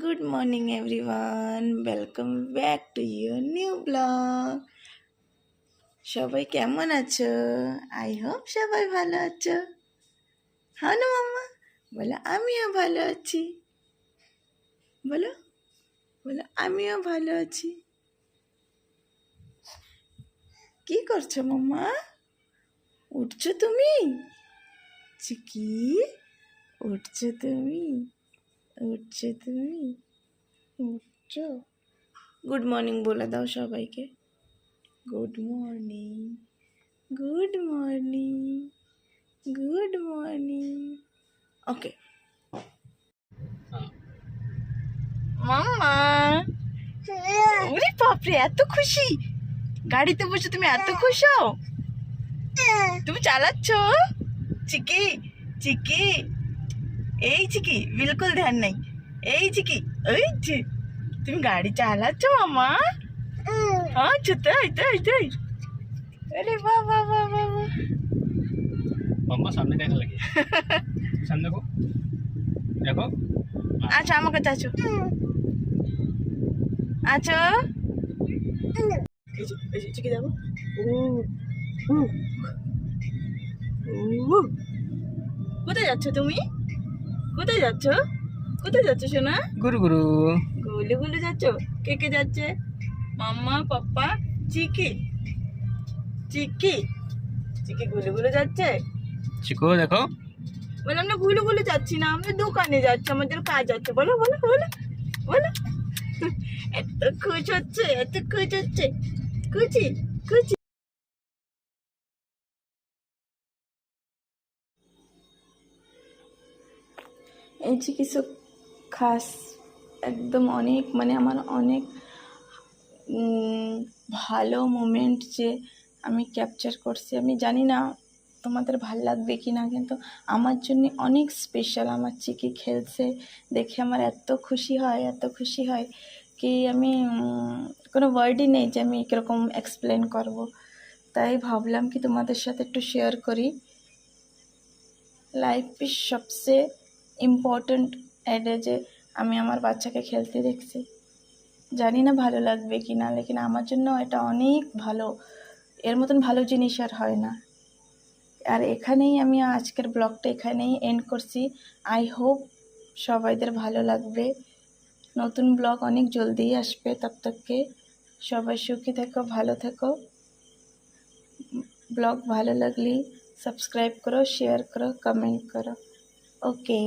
Good morning everyone. Welcome back to your new blog. সবাই কেমন আছো? আই হোপ সবাই ভালো আছো। হ্যাঁ না মাম্মা? বলো আমিও ভালো আছি। বলো বলো আমিও ভালো আছি। কি করছো মাম্মা? উঠছো তুমি? চিকি উঠছো তুমি? উঠছো তুমি? উঠছো? গুড মর্নিং বলে দাও সবাইকে। Good morning, good morning, good morning. Okay mamma, ওরে বাপরে এত খুশি, গাড়িতে বসে তুমি এত খুশি হও? তুমি চালাচ্ছ? চিকি চিকি, এই চিকি বিলকুল ধ্যান নেই। এই চিকি, ওই যে তুমি গাড়ি চালাচ্ছ মামা? আচ্ছা তাই তাই তাই। अरे वाह वाह वाह वाह वाह। मम्मा सामने कैसे लगी? सामने को देखो। अच्छा আমাকে চাচো আচ্ছা এই যে চিকি যাবো। ও ও ও, কোথায় যাচ্ছ তুমি? কোথায় যাচ্ছ? কোথায় যাচ্ছ সোনা? गुरु गुरु গুলু গুলু যাচ্ছ? কে কে যাচ্ছে? মাম্মা পাপ্পা চিকি চিকি চিকি গুলু গুলু যাচ্ছে। चिको देखो। বললাম না গুলু গুলু যাচ্ছি না, আমরা দোকানে যাচ্ছি, আমাদের কাজ আছে। বলো বলো বলো বলো। এত খুশ হচ্ছে, এত খুশ হচ্ছে, খুশি খুশি। এই যে কিছু খাস একদম অনেক মানে আমার অনেক ভালো মোমেন্ট যে আমি ক্যাপচার করছি। আমি জানি না তোমাদের ভাল লাগবে কি না, কিন্তু আমার জন্য অনেক স্পেশাল। আমার চিকি খেলছে দেখে আমার এত খুশি হয়, এত খুশি হয় কি আমি কোনো ওয়ার্ডই নেই যে আমি কীরকম এক্সপ্লেন করব। তাই ভাবলাম কি তোমাদের সাথে একটু শেয়ার করি। লাইফে সবচেয়ে ইম্পর্ট্যান্ট এটা যে আমি আমার বাচ্চাকে খেলতে দেখছি। জানি না ভালো লাগবে কি না, লেকিন আমার জন্য এটা অনেক ভালো। এর মতন ভালো জিনিস আর হয় না। আর এখানেই আমি আজকের ব্লগটা এখানেই এন্ড করছি। আই হোপ সবাইদের ভালো লাগবে। নতুন ব্লগ অনেক জলদিই আসবে। তব তককে সবাই সুখী থেকো, ভালো থেকো। ব্লগ ভালো লাগলে সাবস্ক্রাইব করো, শেয়ার করো, কমেন্ট করো। ওকে।